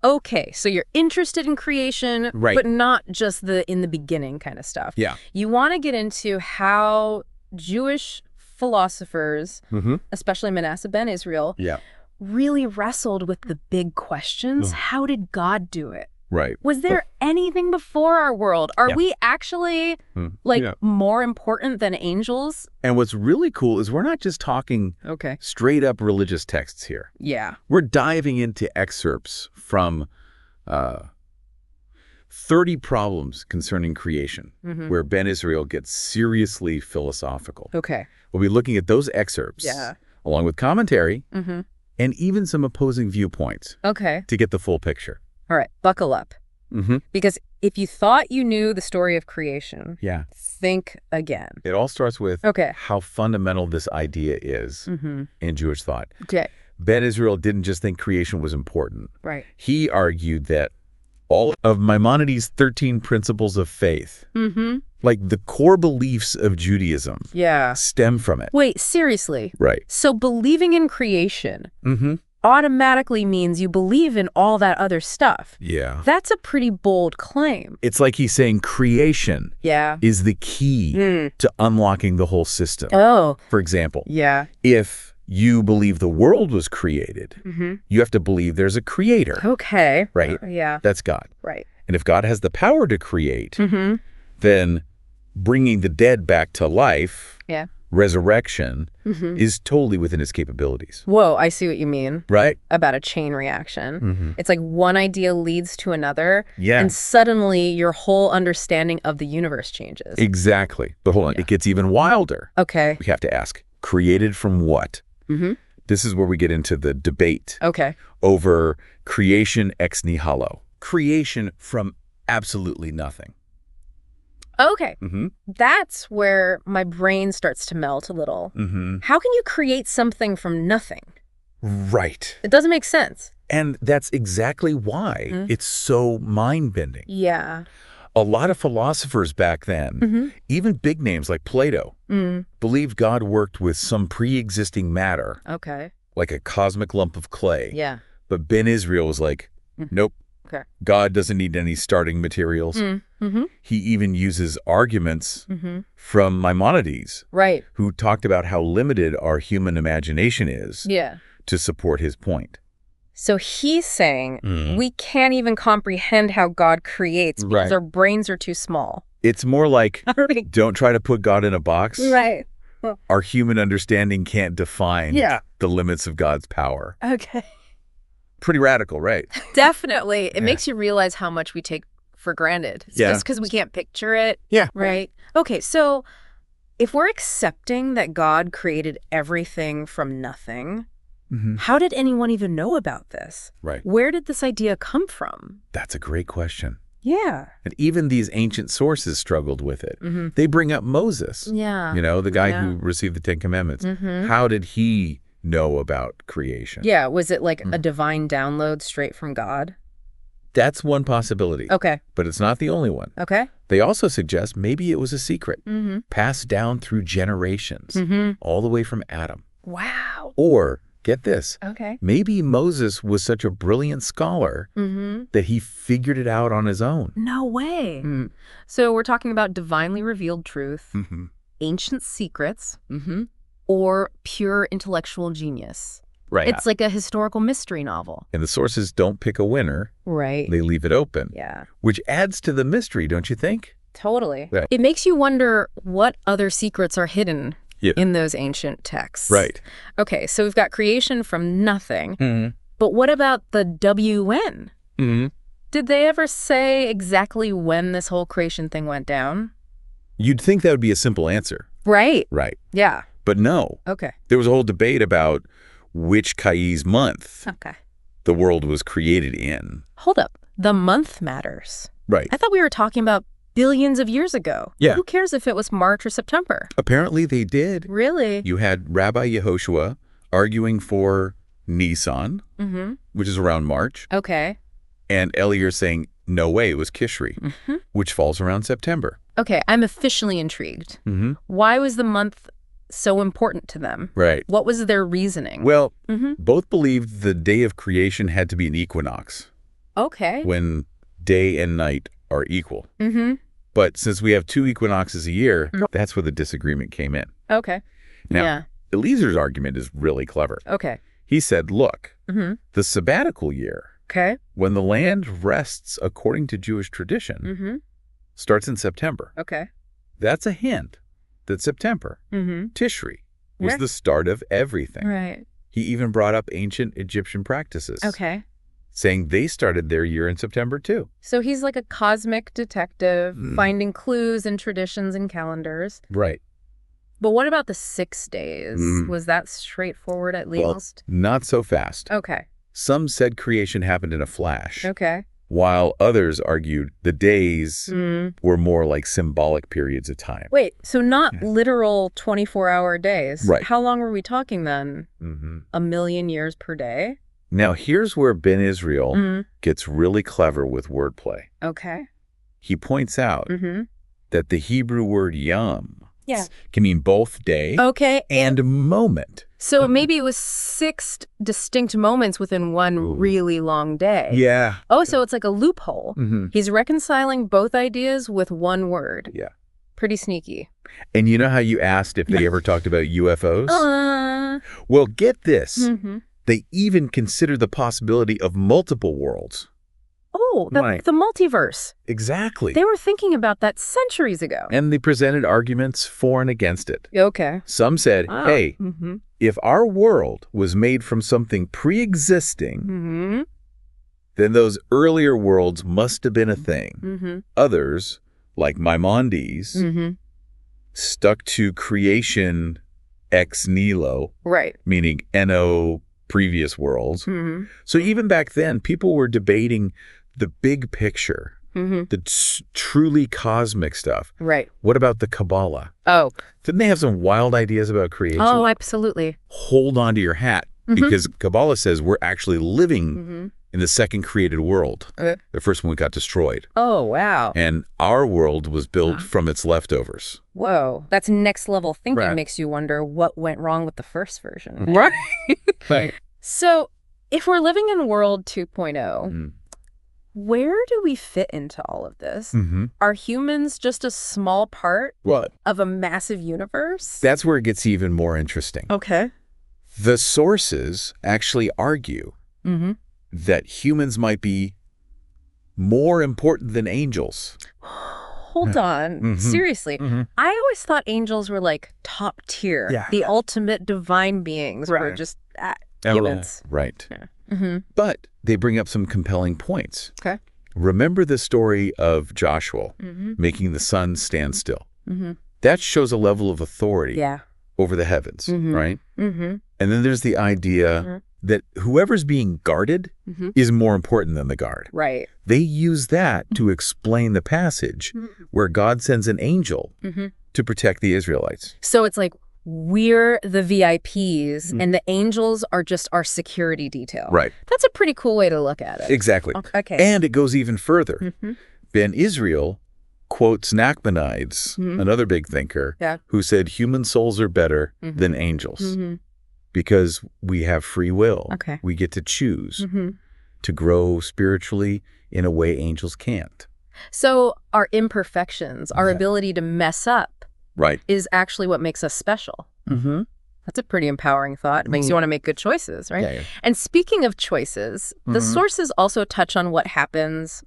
Okay, so you're interested in creation, Right. but not just the in the beginning kind of stuff. Yeah. You want to get into how Jewish philosophers, especially Menasseh ben Israel, Yeah. really wrestled with the big questions. How did God do it? Right. Was there anything before our world? Are we actually, more important than angels? And what's really cool is we're not just talking straight up religious texts here. Yeah. We're diving into excerpts from 30 problems concerning creation, where Ben Israel gets seriously philosophical. Okay. We'll be looking at those excerpts, along with commentary, and even some opposing viewpoints to get the full picture. All right, buckle up. Because if you thought you knew the story of creation, think again. It all starts with how fundamental this idea is in Jewish thought. Ben Israel didn't just think creation was important. Right. He argued that all of Maimonides' 13 principles of faith, like the core beliefs of Judaism, stem from it. Wait, seriously? Right. So believing in creation automatically means you believe in all that other stuff. Yeah. That's a pretty bold claim. It's like he's saying creation is the key to unlocking the whole system. Oh. For example, if you believe the world was created, you have to believe there's a creator. Okay. Right? Yeah. That's God. Right. And if God has the power to create, then bringing the dead back to life, resurrection, is totally within his capabilities. Whoa, I see what you mean. Right? About a chain reaction. It's like one idea leads to another, Yeah. and suddenly your whole understanding of the universe changes. Exactly. But hold on, it gets even wilder. Okay. We have to ask, created from what? This is where we get into the debate over creation ex nihilo. Creation from absolutely nothing. Okay. That's where my brain starts to melt a little. How can you create something from nothing? Right. It doesn't make sense. And that's exactly why it's so mind-bending. Yeah. A lot of philosophers back then, even big names like Plato, believed God worked with some pre-existing matter, like a cosmic lump of clay. Yeah. But Ben Israel was like, nope. Okay. God doesn't need any starting materials. He even uses arguments from Maimonides, who talked about how limited our human imagination is to support his point. So he's saying we can't even comprehend how God creates because our brains are too small. It's more like, don't try to put God in a box. Right. Our human understanding can't define the limits of God's power. Okay. Pretty radical, right? Definitely. It makes you realize how much we take for granted. Just because we can't picture it. Yeah. Right? Okay, so if we're accepting that God created everything from nothing, how did anyone even know about this? Right. Where did this idea come from? That's a great question. Yeah. And even these ancient sources struggled with it. They bring up Moses, you know, the guy who received the Ten Commandments. How did he know about creation? Yeah, was it like a divine download straight from God? That's one possibility. Okay. But it's not the only one. Okay. They also suggest maybe it was a secret, passed down through generations, all the way from Adam. Wow. Or, get this, maybe Moses was such a brilliant scholar that he figured it out on his own. No way. So we're talking about divinely revealed truth, ancient secrets, or pure intellectual genius. Right. It's like a historical mystery novel. And the sources don't pick a winner. Right. They leave it open. Yeah. Which adds to the mystery, don't you think? Totally. Right. It makes you wonder what other secrets are hidden in those ancient texts. Right. Okay, so we've got creation from nothing. But what about the WN? Did they ever say exactly when this whole creation thing went down? You'd think that would be a simple answer. Right. Right. Yeah. But no. Okay. There was a whole debate about which Kai's month the world was created in. Hold up. The month matters. Right. I thought we were talking about billions of years ago. Yeah. Who cares if it was March or September? Apparently they did. Really? You had Rabbi Yehoshua arguing for Nisan, which is around March. Okay. And Elier saying, no way, it was Kishri, which falls around September. Okay, I'm officially intrigued. Why was the month so important to them? Right. What was their reasoning? Well, both believed the day of creation had to be an equinox. Okay. When day and night are equal. But since we have 2 equinoxes a year, that's where the disagreement came in. Okay. Now, Eliezer's argument is really clever. Okay. He said, look, the sabbatical year, when the land rests according to Jewish tradition, starts in September. Okay. That's a hint that September, Tishri, was the start of everything. Right. He even brought up ancient Egyptian practices. Okay. Saying they started their year in September, too. So he's like a cosmic detective, finding clues in traditions and calendars. Right. But what about the 6 days? Was that straightforward at least? Well, not so fast. Okay. Some said creation happened in a flash. Okay. While others argued the days were more like symbolic periods of time. Wait, so not literal 24-hour days. Right. How long were we talking then? 1,000,000 years per day? Now, here's where Ben Israel gets really clever with wordplay. Okay. He points out that the Hebrew word yom can mean both day and moment. So maybe it was 6 distinct moments within one really long day. Yeah. Oh, so it's like a loophole. He's reconciling both ideas with one word. Yeah. Pretty sneaky. And you know how you asked if they ever talked about UFOs? Well, get this. They even consider the possibility of multiple worlds. Oh, the multiverse. Exactly. They were thinking about that centuries ago. And they presented arguments for and against it. Okay. Some said, hey, if our world was made from something pre-existing, then those earlier worlds must have been a thing. Others, like Maimonides, stuck to creation ex nihilo, meaning N-O previous worlds. So even back then, people were debating the big picture, the truly cosmic stuff. Right. What about the Kabbalah? Oh. Didn't they have some wild ideas about creation? Oh, absolutely. Hold on to your hat, because Kabbalah says we're actually living in the second created world. The first one got destroyed. Oh, wow. And our world was built from its leftovers. Whoa. That's next level thinking. Makes you wonder what went wrong with the first version. Right. So if we're living in world 2.0, where do we fit into all of this? Are humans just a small part of a massive universe? That's where it gets even more interesting. Okay. The sources actually argue that humans might be more important than angels. Hold on. Seriously. I always thought angels were like top tier. The ultimate divine beings were just humans. Right. But they bring up some compelling points. Okay. Remember the story of Joshua making the sun stand still. That shows a level of authority over the heavens, right? And then there's the idea that whoever's being guarded is more important than the guard. Right. They use that to explain the passage where God sends an angel to protect the Israelites. So it's like we're the VIPs and the angels are just our security detail. Right. That's a pretty cool way to look at it. Exactly. Okay. And it goes even further. Ben Israel quotes Nachmanides, another big thinker, who said human souls are better than angels. Because we have free will. We get to choose to grow spiritually in a way angels can't. So our imperfections, our ability to mess up, is actually what makes us special. That's a pretty empowering thought. It makes you want to make good choices, right? And speaking of choices, the sources also touch on what happens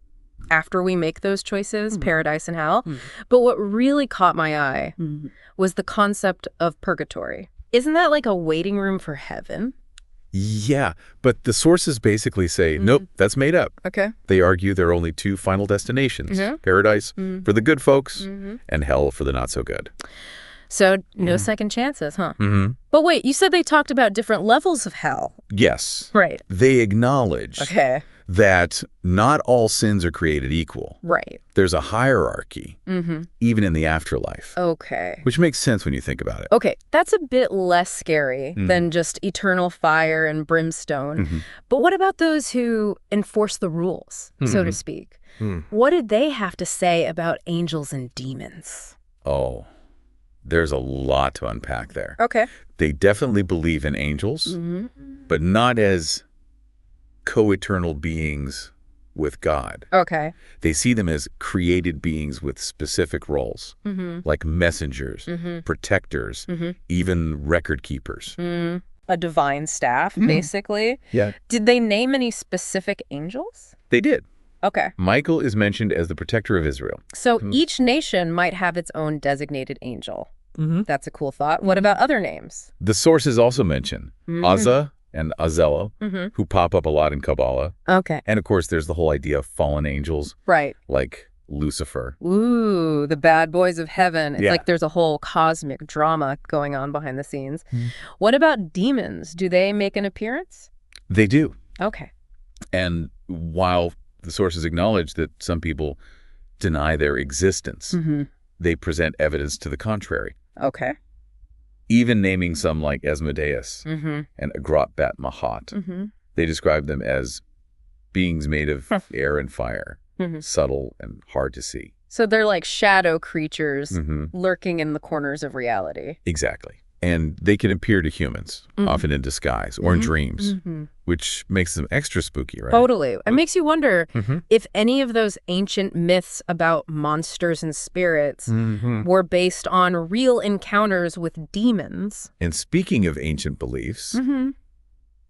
after we make those choices, paradise and hell. But what really caught my eye was the concept of purgatory. Isn't that like a waiting room for heaven? Yeah, but the sources basically say, nope, that's made up. Okay. They argue there are only 2 final destinations, paradise for the good folks and hell for the not so good. So no second chances, huh? But wait, you said they talked about different levels of hell. Yes. Right. They acknowledge that not all sins are created equal. Right. There's a hierarchy, even in the afterlife. Okay. Which makes sense when you think about it. Okay, that's a bit less scary than just eternal fire and brimstone. But what about those who enforce the rules, so to speak? What did they have to say about angels and demons? Oh, there's a lot to unpack there. Okay. They definitely believe in angels, but not as co-eternal beings with God. Okay. They see them as created beings with specific roles, like messengers, protectors, even record keepers. A divine staff, basically. Yeah. Did they name any specific angels? They did. Okay. Michael is mentioned as the protector of Israel. So each nation might have its own designated angel. That's a cool thought. What about other names? The sources also mention Azza and Azello, who pop up a lot in Kabbalah. Okay. And of course, there's the whole idea of fallen angels. Right. Like Lucifer. Ooh, the bad boys of heaven. It's like there's a whole cosmic drama going on behind the scenes. What about demons? Do they make an appearance? They do. Okay. And while the sources acknowledge that some people deny their existence, they present evidence to the contrary. Okay. Even naming some like Asmodeus and Agrat Bat Mahat. They describe them as beings made of air and fire, subtle and hard to see. So they're like shadow creatures lurking in the corners of reality. Exactly. And they can appear to humans, often in disguise or in dreams, which makes them extra spooky, right? Totally. It makes you wonder if any of those ancient myths about monsters and spirits were based on real encounters with demons. And speaking of ancient beliefs,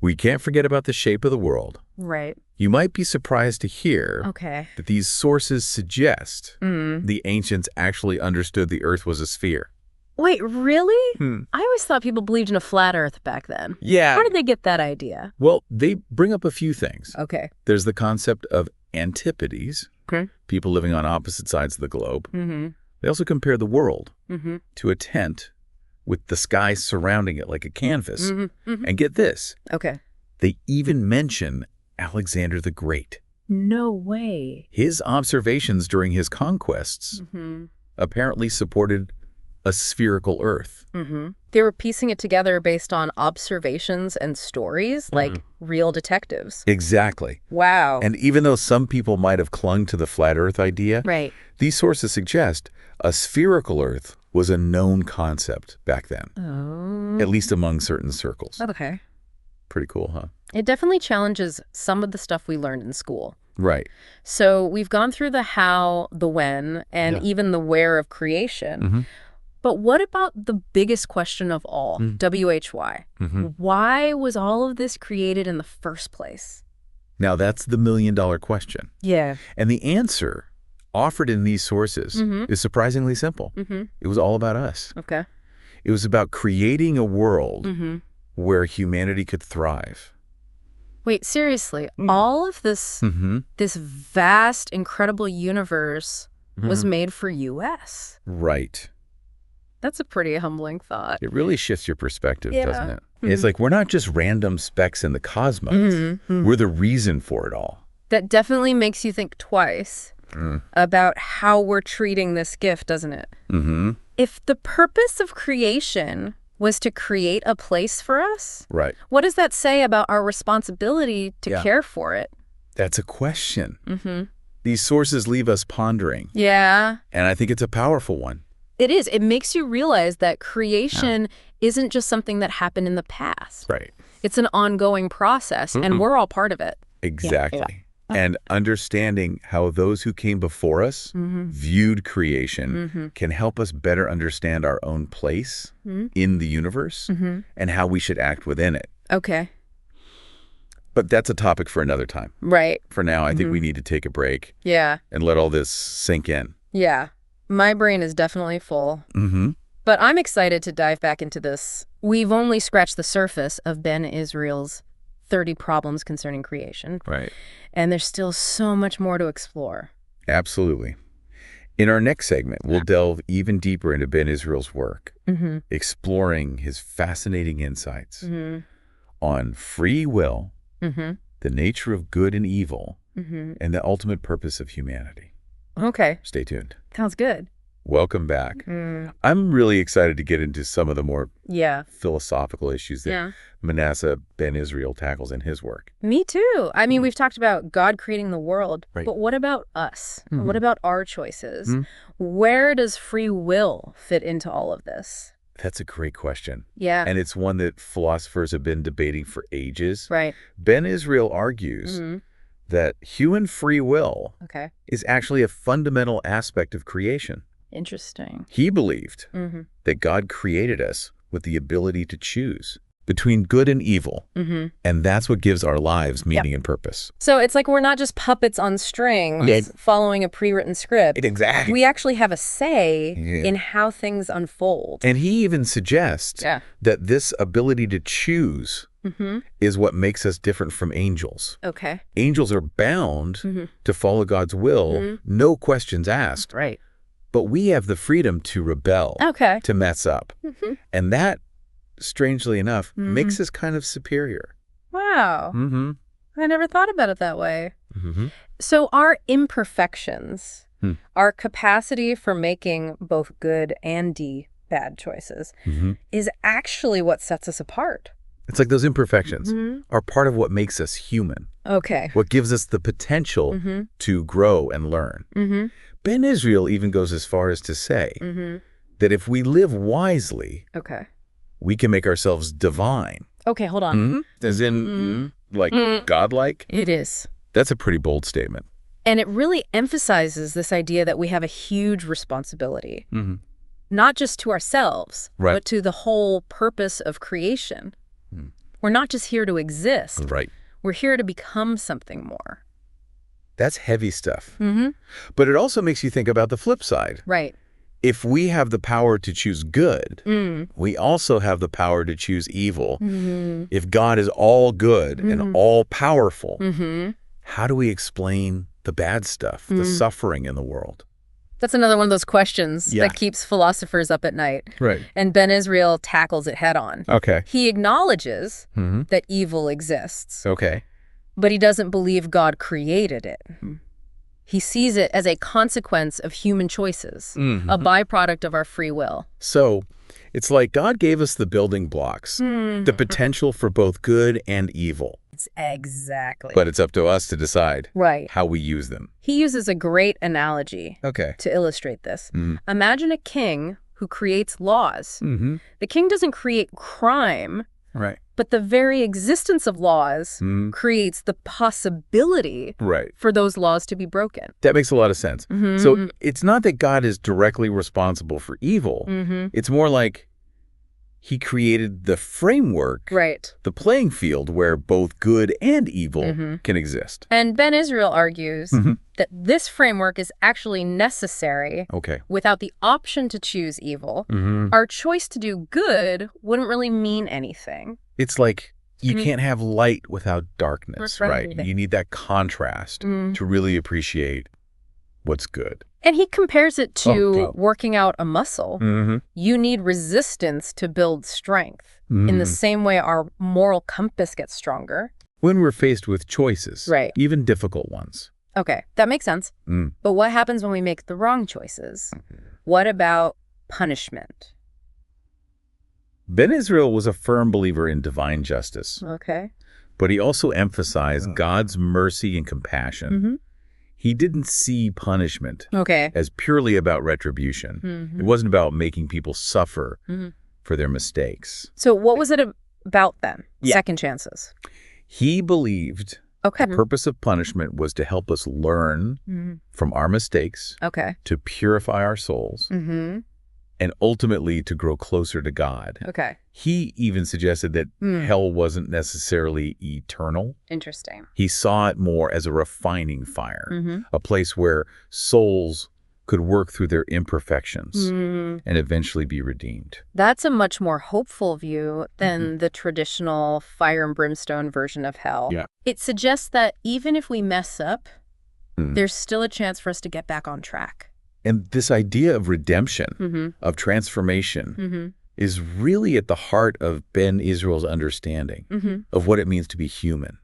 we can't forget about the shape of the world. Right. You might be surprised to hear that these sources suggest the ancients actually understood the Earth was a sphere. Wait, really? I always thought people believed in a flat Earth back then. Yeah. How did they get that idea? Well, they bring up a few things. Okay. There's the concept of antipodes, people living on opposite sides of the globe. They also compare the world to a tent with the sky surrounding it like a canvas. And get this. Okay. They even mention Alexander the Great. No way. His observations during his conquests apparently supported a spherical Earth. They were piecing it together based on observations and stories, like real detectives. Exactly. Wow. And even though some people might have clung to the flat Earth idea, these sources suggest a spherical Earth was a known concept back then, at least among certain circles. Okay. Pretty cool, huh? It definitely challenges some of the stuff we learned in school. Right. So we've gone through the how, the when, and even the where of creation. But what about the biggest question of all, WHY? Why was all of this created in the first place? Now, that's the million-dollar question. Yeah. And the answer offered in these sources is surprisingly simple. It was all about us. Okay. It was about creating a world where humanity could thrive. Wait, seriously, all of this, this vast, incredible universe was made for US? Right. That's a pretty humbling thought. It really shifts your perspective, doesn't it? It's like we're not just random specks in the cosmos. We're the reason for it all. That definitely makes you think twice about how we're treating this gift, doesn't it? If the purpose of creation was to create a place for us, what does that say about our responsibility to care for it? That's a question. These sources leave us pondering. Yeah. And I think it's a powerful one. It is. It makes you realize that creation isn't just something that happened in the past. Right. It's an ongoing process, and we're all part of it. Exactly. And understanding how those who came before us viewed creation can help us better understand our own place in the universe and how we should act within it. Okay. But that's a topic for another time. Right. For now, I think we need to take a break. Yeah. And let all this sink in. Yeah. My brain is definitely full. But I'm excited to dive back into this. We've only scratched the surface of Ben Israel's 30 problems concerning creation. Right. And there's still so much more to explore. Absolutely. In our next segment, we'll delve even deeper into Ben Israel's work, exploring his fascinating insights on free will, the nature of good and evil, and the ultimate purpose of humanity. Okay. Stay tuned. Sounds good. Welcome back. I'm really excited to get into some of the more philosophical issues that Menasseh Ben Israel tackles in his work. Me too. I mean, we've talked about God creating the world, but what about us? What about our choices? Where does free will fit into all of this? That's a great question. Yeah. And it's one that philosophers have been debating for ages. Right. Ben Israel argues that human free will is actually a fundamental aspect of creation. Interesting. He believed that God created us with the ability to choose between good and evil, and that's what gives our lives meaning and purpose. So it's like we're not just puppets on strings following a pre-written script. Exactly. We actually have a say in how things unfold. And he even suggests that this ability to choose is what makes us different from angels. Okay. Angels are bound to follow God's will, no questions asked. Right. But we have the freedom to rebel, to mess up. And that, strangely enough, makes us kind of superior. Wow. I never thought about it that way. So our imperfections, our capacity for making both good and bad choices, is actually what sets us apart. It's like those imperfections are part of what makes us human. Okay. What gives us the potential to grow and learn. Ben Israel even goes as far as to say that if we live wisely, we can make ourselves divine. Okay, hold on. As in, like, godlike? It is. That's a pretty bold statement. And it really emphasizes this idea that we have a huge responsibility, not just to ourselves, but to the whole purpose of creation. We're not just here to exist. Right. We're here to become something more. That's heavy stuff. But it also makes you think about the flip side. Right. If we have the power to choose good, we also have the power to choose evil. If God is all good and all powerful, how do we explain the bad stuff, the suffering in the world? That's another one of those questions that keeps philosophers up at night. Right. And Ben Israel tackles it head on. Okay. He acknowledges that evil exists. Okay. But he doesn't believe God created it. He sees it as a consequence of human choices, a byproduct of our free will. So it's like God gave us the building blocks, the potential for both good and evil. Exactly. But it's up to us to decide how we use them. He uses a great analogy to illustrate this. Imagine a king who creates laws. The king doesn't create crime, but the very existence of laws creates the possibility for those laws to be broken. That makes a lot of sense. So it's not that God is directly responsible for evil. It's more like he created the framework, the playing field where both good and evil can exist. And Ben Israel argues that this framework is actually necessary. Without the option to choose evil, our choice to do good wouldn't really mean anything. It's like you can't have light without darkness, right? You need that contrast to really appreciate what's good. And he compares it to working out a muscle. You need resistance to build strength. In the same way our moral compass gets stronger. When we're faced with choices, even difficult ones. Okay, that makes sense. But what happens when we make the wrong choices? What about punishment? Ben Israel was a firm believer in divine justice. But he also emphasized God's mercy and compassion. He didn't see punishment as purely about retribution. It wasn't about making people suffer for their mistakes. So what was it about then? Second chances? He believed the purpose of punishment was to help us learn from our mistakes, to purify our souls, and ultimately to grow closer to God. He even suggested that hell wasn't necessarily eternal. Interesting. He saw it more as a refining fire, a place where souls could work through their imperfections and eventually be redeemed. That's a much more hopeful view than the traditional fire and brimstone version of hell. It suggests that even if we mess up, there's still a chance for us to get back on track. And this idea of redemption, of transformation, is really at the heart of Ben Israel's understanding of what it means to be human.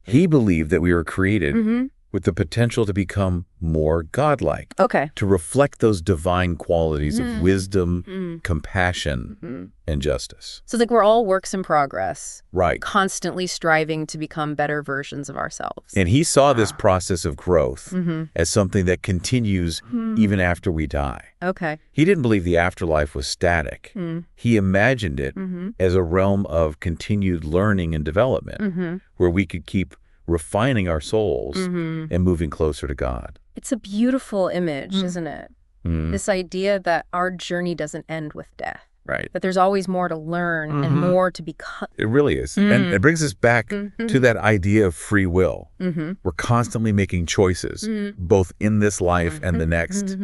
He believed that we were created with the potential to become more godlike, to reflect those divine qualities of wisdom, compassion, and justice. So like we're all works in progress, constantly striving to become better versions of ourselves. And he saw this process of growth as something that continues even after we die. He didn't believe the afterlife was static. He imagined it as a realm of continued learning and development, where we could keep refining our souls and moving closer to God. It's a beautiful image, isn't it? This idea that our journey doesn't end with death. Right. That there's always more to learn and more to become. It really is. And it brings us back to that idea of free will. We're constantly making choices, both in this life and the next.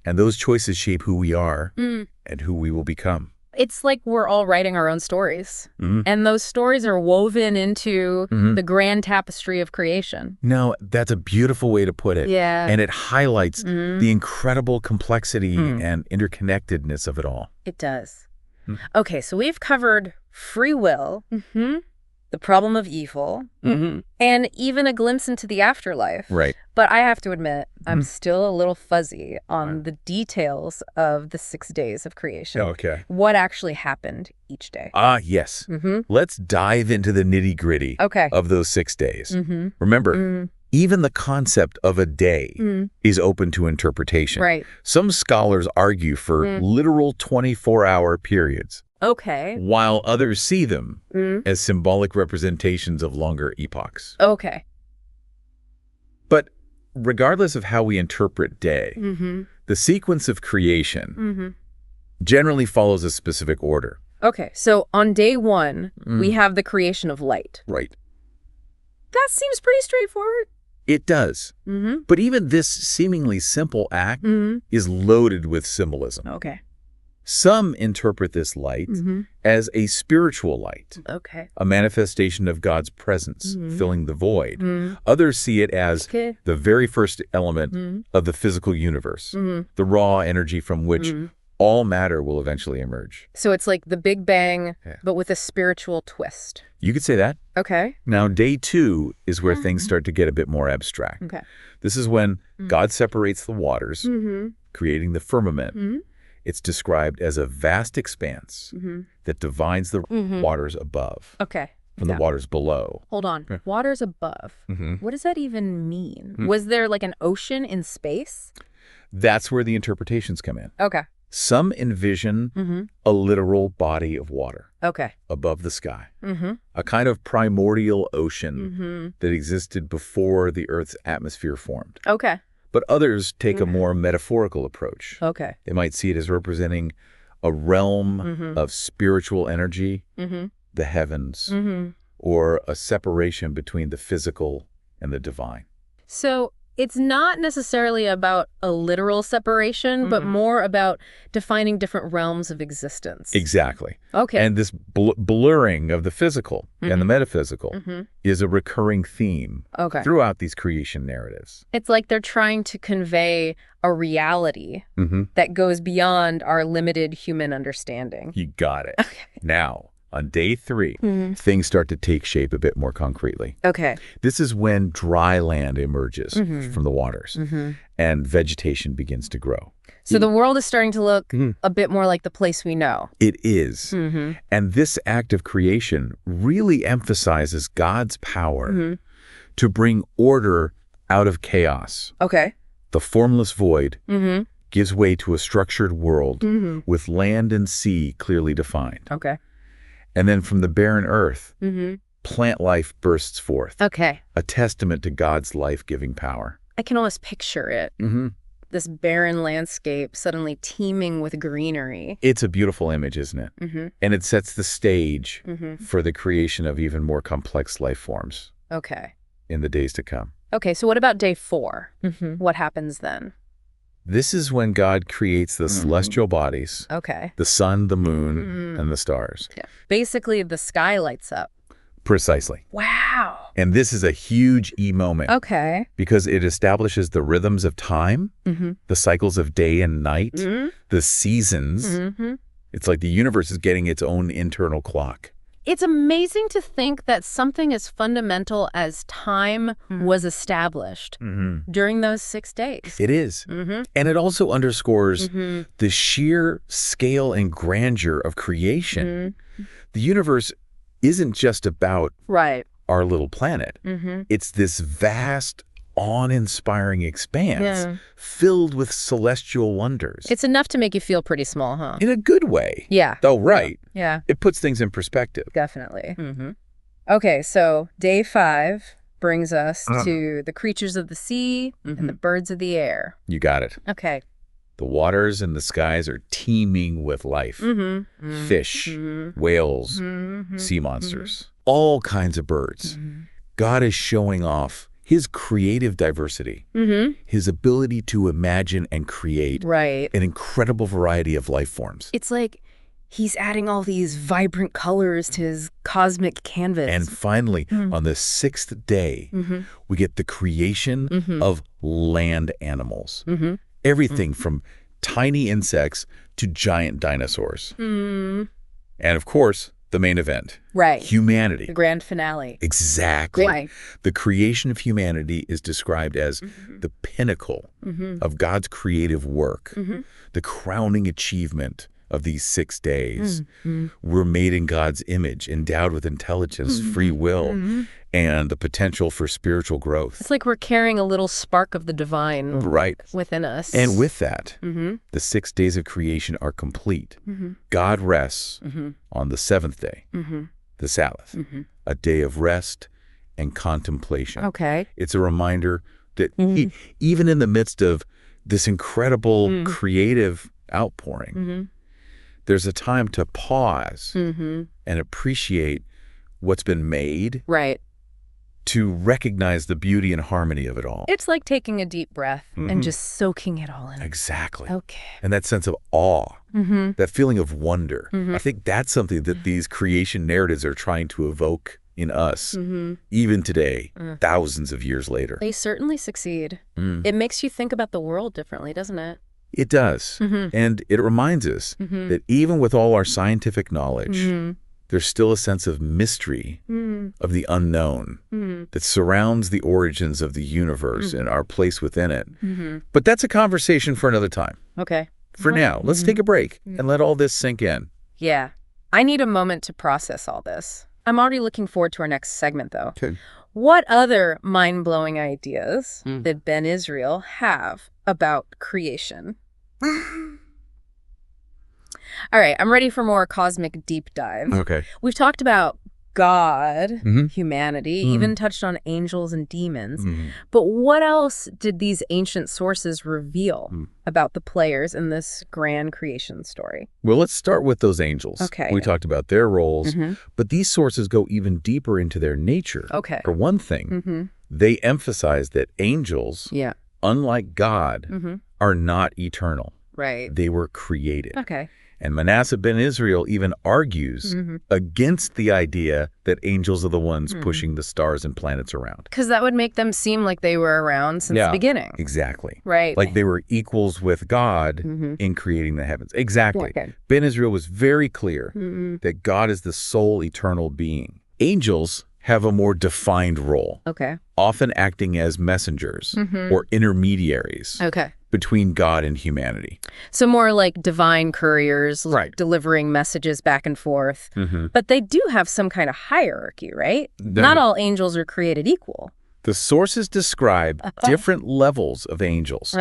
And those choices shape who we are and who we will become. It's like we're all writing our own stories. And those stories are woven into the grand tapestry of creation. No, that's a beautiful way to put it. Yeah. And it highlights the incredible complexity and interconnectedness of it all. It does. Okay, so we've covered free will, the problem of evil, and even a glimpse into the afterlife. Right. But I have to admit, I'm still a little fuzzy on the details of the 6 days of creation. Okay. What actually happened each day. Yes. Let's dive into the nitty-gritty of those 6 days. Remember, even the concept of a day is open to interpretation. Right. Some scholars argue for literal 24-hour periods. Okay. While others see them as symbolic representations of longer epochs. Okay. But regardless of how we interpret day, the sequence of creation generally follows a specific order. Okay, so on day 1, we have the creation of light. Right. That seems pretty straightforward. It does. But even this seemingly simple act is loaded with symbolism. Okay. Some interpret this light as a spiritual light, a manifestation of God's presence filling the void. Others see it as the very first element of the physical universe, the raw energy from which all matter will eventually emerge. So it's like the Big Bang, but with a spiritual twist. You could say that. Okay. Now, day 2 is where things start to get a bit more abstract. Okay. This is when God separates the waters, creating the firmament. It's described as a vast expanse that divides the waters above from the waters below. Hold on. Waters above. What does that even mean? Was there like an ocean in space? That's where the interpretations come in. Okay. Some envision a literal body of water above the sky, a kind of primordial ocean that existed before the Earth's atmosphere formed. Okay. But others take a more metaphorical approach. Okay. They might see it as representing a realm of spiritual energy, the heavens, or a separation between the physical and the divine. So it's not necessarily about a literal separation, but more about defining different realms of existence. Exactly. Okay. And this blurring of the physical and the metaphysical is a recurring theme throughout these creation narratives. It's like they're trying to convey a reality that goes beyond our limited human understanding. You got it. Okay. Now, on day 3, things start to take shape a bit more concretely. Okay. This is when dry land emerges from the waters and vegetation begins to grow. So the world is starting to look a bit more like the place we know. It is. And this act of creation really emphasizes God's power to bring order out of chaos. Okay. The formless void gives way to a structured world with land and sea clearly defined. Okay. And then from the barren earth, plant life bursts forth. Okay. A testament to God's life-giving power. I can almost picture it. This barren landscape suddenly teeming with greenery. It's a beautiful image, isn't it? And it sets the stage for the creation of even more complex life forms. Okay. In the days to come. Okay, so what about day 4? What happens then? This is when God creates the celestial bodies, the sun, the moon, and the stars. Yeah. Basically, the sky lights up. Precisely. Wow. And this is a huge moment. Okay. Because it establishes the rhythms of time, the cycles of day and night, the seasons. It's like the universe is getting its own internal clock. It's amazing to think that something as fundamental as time was established during those 6 days. It is. And it also underscores the sheer scale and grandeur of creation. The universe isn't just about our little planet. It's this vast, awe-inspiring expanse filled with celestial wonders. It's enough to make you feel pretty small, huh? In a good way. Yeah. Oh, right. Yeah. It puts things in perspective. Definitely. Okay, so day 5 brings us to the creatures of the sea and the birds of the air. You got it. Okay. The waters and the skies are teeming with life. Fish, whales, sea monsters, all kinds of birds. God is showing off his creative diversity, his ability to imagine and create an incredible variety of life forms. It's like he's adding all these vibrant colors to his cosmic canvas. And finally, on the sixth day, we get the creation of land animals. Everything from tiny insects to giant dinosaurs. And of course, the main event. Humanity. The grand finale. Exactly. The creation of humanity is described as the pinnacle of God's creative work, the crowning achievement of these 6 days. We're made in God's image, endowed with intelligence, free will, and the potential for spiritual growth. It's like we're carrying a little spark of the divine within us. And with that, the 6 days of creation are complete. God rests on the 7th day, the Sabbath, a day of rest and contemplation. It's a reminder that even in the midst of this incredible creative outpouring, there's a time to pause and appreciate what's been made, to recognize the beauty and harmony of it all. It's like taking a deep breath and just soaking it all in. Exactly. And that sense of awe, that feeling of wonder. I think that's something that these creation narratives are trying to evoke in us, even today, thousands of years later. They certainly succeed. It makes you think about the world differently, doesn't it? It does. And it reminds us that even with all our scientific knowledge, there's still a sense of mystery, of the unknown, that surrounds the origins of the universe and our place within it. But that's a conversation for another time. For now, let's take a break and let all this sink in. Yeah. I need a moment to process all this. I'm already looking forward to our next segment, though. What other mind-blowing ideas did Ben Israel have about creation? All right, I'm ready for more cosmic deep dive. We've talked about God, humanity, even touched on angels and demons. But what else did these ancient sources reveal about the players in this grand creation story? Well, let's start with those angels. We talked about their roles, but these sources go even deeper into their nature. For one thing, they emphasize that angels, unlike God, are not eternal. They were created. And Menasseh ben Israel even argues against the idea that angels are the ones pushing the stars and planets around. Because that would make them seem like they were around since the beginning. Exactly. Like they were equals with God in creating the heavens. Ben Israel was very clear that God is the sole eternal being. Angels have a more defined role, often acting as messengers or intermediaries between God and humanity. So more like divine couriers delivering messages back and forth. But they do have some kind of hierarchy, right? Not all angels are created equal. The sources describe different levels of angels,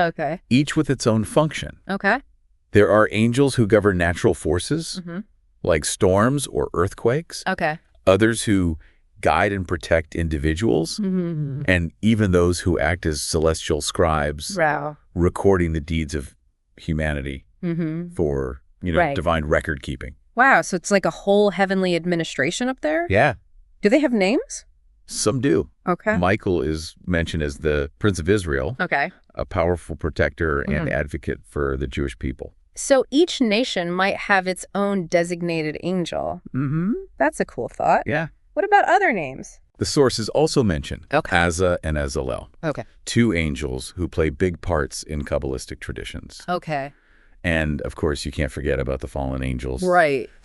each with its own function. There are angels who govern natural forces, like storms or earthquakes. Others who guide and protect individuals, and even those who act as celestial scribes, recording the deeds of humanity for, divine record keeping. Wow, so it's like a whole heavenly administration up there? Do they have names? Some do. Michael is mentioned as the Prince of Israel, a powerful protector and advocate for the Jewish people. So each nation might have its own designated angel. That's a cool thought. What about other names? The sources also mention Azza and Azalel, two angels who play big parts in Kabbalistic traditions. And, of course, you can't forget about the fallen angels.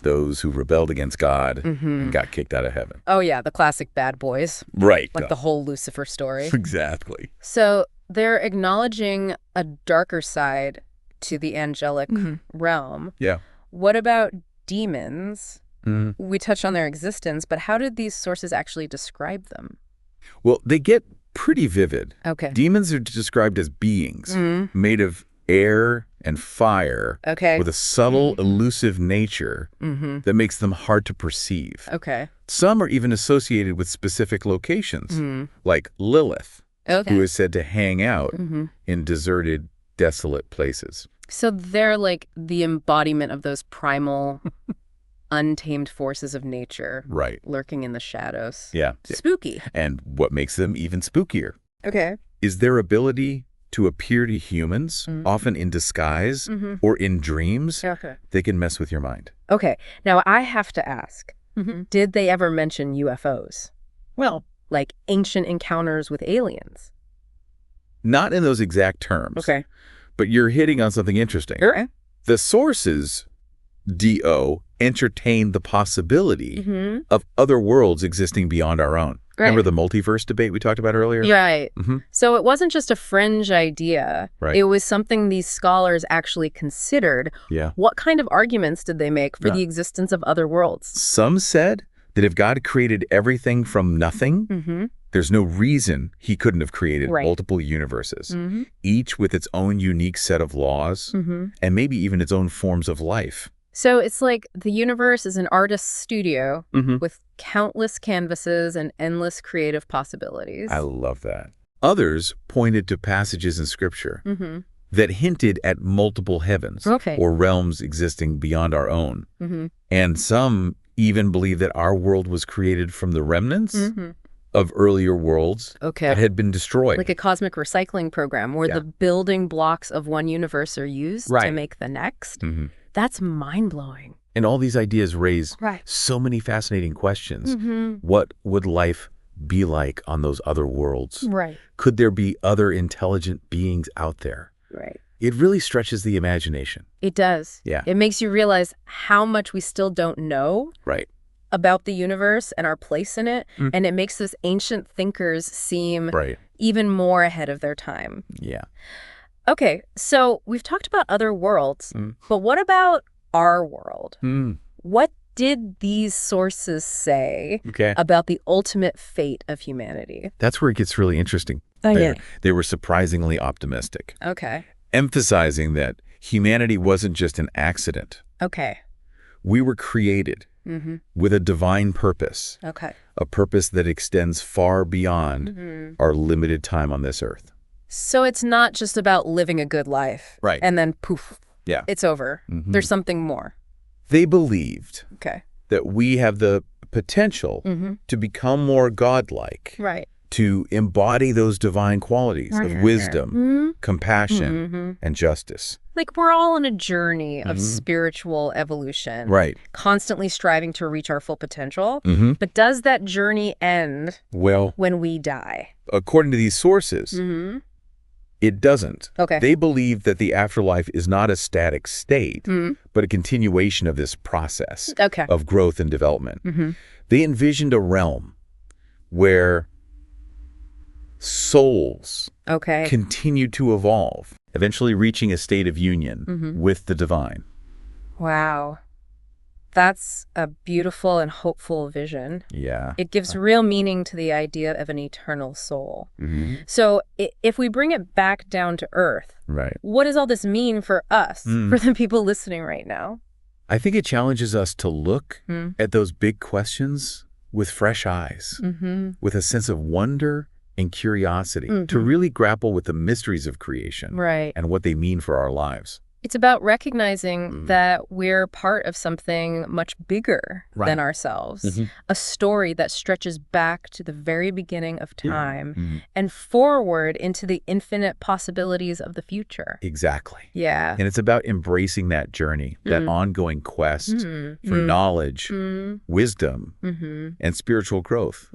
Those who rebelled against God and got kicked out of heaven. Oh, yeah, the classic bad boys. Like the whole Lucifer story. Exactly. So they're acknowledging a darker side to the angelic realm. What about demons? We touched on their existence, but how did these sources actually describe them? Well, they get pretty vivid. Demons are described as beings made of air and fire with a subtle, elusive nature that makes them hard to perceive. Some are even associated with specific locations, like Lilith, who is said to hang out in deserted, desolate places. So they're like the embodiment of those primal, untamed forces of nature. Right. Lurking in the shadows. Yeah. Spooky. And what makes them even spookier Okay. is their ability to appear to humans, often in disguise or in dreams. Okay. They can mess with your mind. Okay. Now, I have to ask, did they ever mention UFOs? Well, like ancient encounters with aliens? Not in those exact terms. Okay. But you're hitting on something interesting. Sure. The sources, D.O., entertain the possibility of other worlds existing beyond our own. Right. Remember the multiverse debate we talked about earlier? Right. So it wasn't just a fringe idea. Right. It was something these scholars actually considered. Yeah. What kind of arguments did they make for the existence of other worlds? Some said that if God created everything from nothing, there's no reason he couldn't have created multiple universes, each with its own unique set of laws and maybe even its own forms of life. So it's like the universe is an artist's studio with countless canvases and endless creative possibilities. I love that. Others pointed to passages in Scripture that hinted at multiple heavens or realms existing beyond our own. And some even believe that our world was created from the remnants of earlier worlds that had been destroyed. Like a cosmic recycling program where the building blocks of one universe are used to make the next. That's mind-blowing. And all these ideas raise so many fascinating questions. What would life be like on those other worlds? Could there be other intelligent beings out there? It really stretches the imagination. It does. Yeah. It makes you realize how much we still don't know about the universe and our place in it. And it makes those ancient thinkers seem even more ahead of their time. Yeah. Okay, so we've talked about other worlds, but what about our world? What did these sources say about the ultimate fate of humanity? That's where it gets really interesting. They were surprisingly optimistic. Emphasizing that humanity wasn't just an accident. We were created with a divine purpose. A purpose that extends far beyond our limited time on this earth. So it's not just about living a good life. And then poof. It's over. There's something more. They believed that we have the potential to become more godlike. To embody those divine qualities of wisdom, compassion, and justice. Like we're all on a journey of spiritual evolution. Constantly striving to reach our full potential. But does that journey end when we die? According to these sources, it doesn't. They believe that the afterlife is not a static state, but a continuation of this process of growth and development. They envisioned a realm where souls continue to evolve, eventually reaching a state of union with the divine. Wow. That's a beautiful and hopeful vision. Yeah. It gives real meaning to the idea of an eternal soul. So if we bring it back down to earth, what does all this mean for us, for the people listening right now? I think it challenges us to look at those big questions with fresh eyes, with a sense of wonder and curiosity, to really grapple with the mysteries of creation and what they mean for our lives. It's about recognizing that we're part of something much bigger than ourselves, a story that stretches back to the very beginning of time and forward into the infinite possibilities of the future. Exactly. Yeah. And it's about embracing that journey, that ongoing quest for knowledge, wisdom, and spiritual growth.